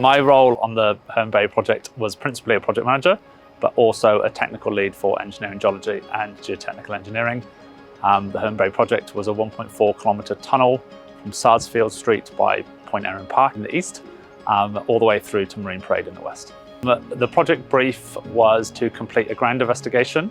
My role on the Herne Bay project was principally a project manager, but also a technical lead for engineering geology and geotechnical engineering. The Herne Bay project was a 1.4 kilometre tunnel from Sarsfield Street by Point Erin Park in the east, all the way through to Marine Parade in the west. The project brief was to complete a ground investigation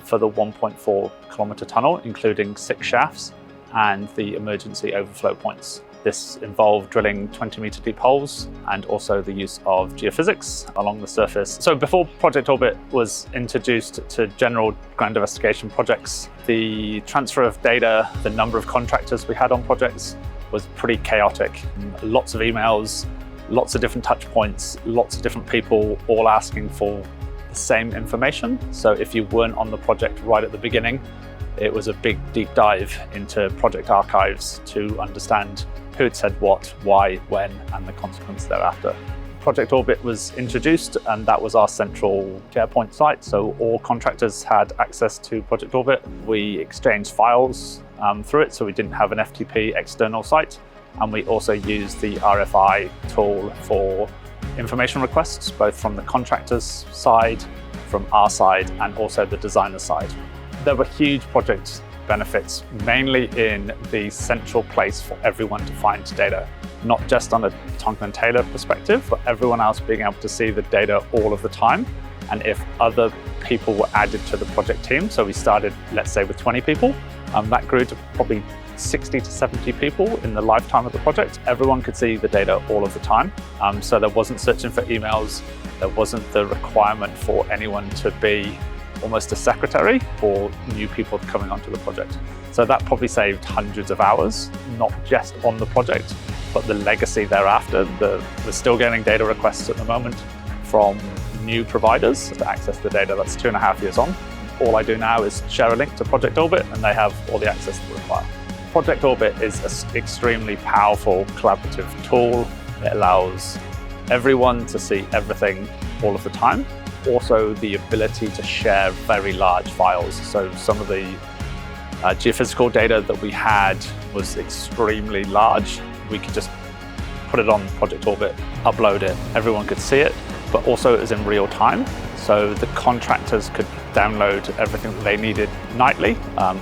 for the 1.4 kilometre tunnel, including 6 shafts and the emergency overflow points. This involved drilling 20-metre deep holes and also the use of geophysics along the surface. So before projectOrbit was introduced to general ground investigation projects, the transfer of data, the number of contractors we had on projects was pretty chaotic. Lots of emails, lots of different touch points, lots of different people all asking for the same information. So if you weren't on the project right at the beginning, it was a big deep dive into project archives to understand who had said what, why, when, and the consequence thereafter. projectOrbit was introduced, and that was our central SharePoint site. So all contractors had access to projectOrbit. We exchanged files through it, so we didn't have an FTP external site. And we also used the RFI tool for information requests, both from the contractor's side, from our side, and also the designer side. There were huge project benefits, mainly in the central place for everyone to find data, not just on a Tonkin & Taylor perspective, but everyone else being able to see the data all of the time. And if other people were added to the project team, so we started, let's say, with 20 people, that grew to probably 60 to 70 people in the lifetime of the project. Everyone could see the data all of the time. So there wasn't searching for emails, there wasn't the requirement for anyone to be almost a secretary for new people coming onto the project. So that probably saved hundreds of hours, not just on the project, but the legacy thereafter. We're still getting data requests at the moment from new providers to access the data. That's 2.5 years on. All I do now is share a link to projectOrbit, and they have all the access that we require. projectOrbit is an extremely powerful collaborative tool. It allows everyone to see everything all of the time. Also the ability to share very large files. So some of the geophysical data that we had was extremely large. We could just put it on projectOrbit, upload it, everyone could see it, but also it was in real time. So the contractors could download everything that they needed nightly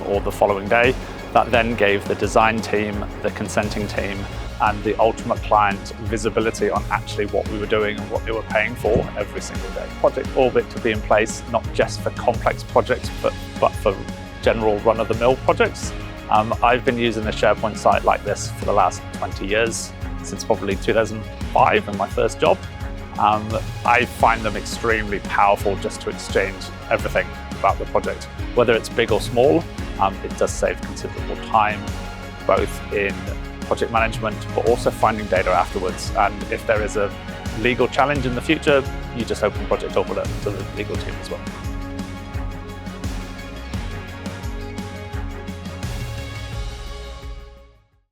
or the following day. That then gave the design team, the consenting team, and the ultimate client visibility on actually what we were doing and what they were paying for every single day. projectOrbit to be in place, not just for complex projects, but for general run-of-the-mill projects. I've been using a SharePoint site like this for the last 20 years, since probably 2005 in my first job. I find them extremely powerful just to exchange everything about the project. Whether it's big or small, it does save considerable time, both in project management, but also finding data afterwards. And if there is a legal challenge in the future, you just open projectOrbit to the legal team as well.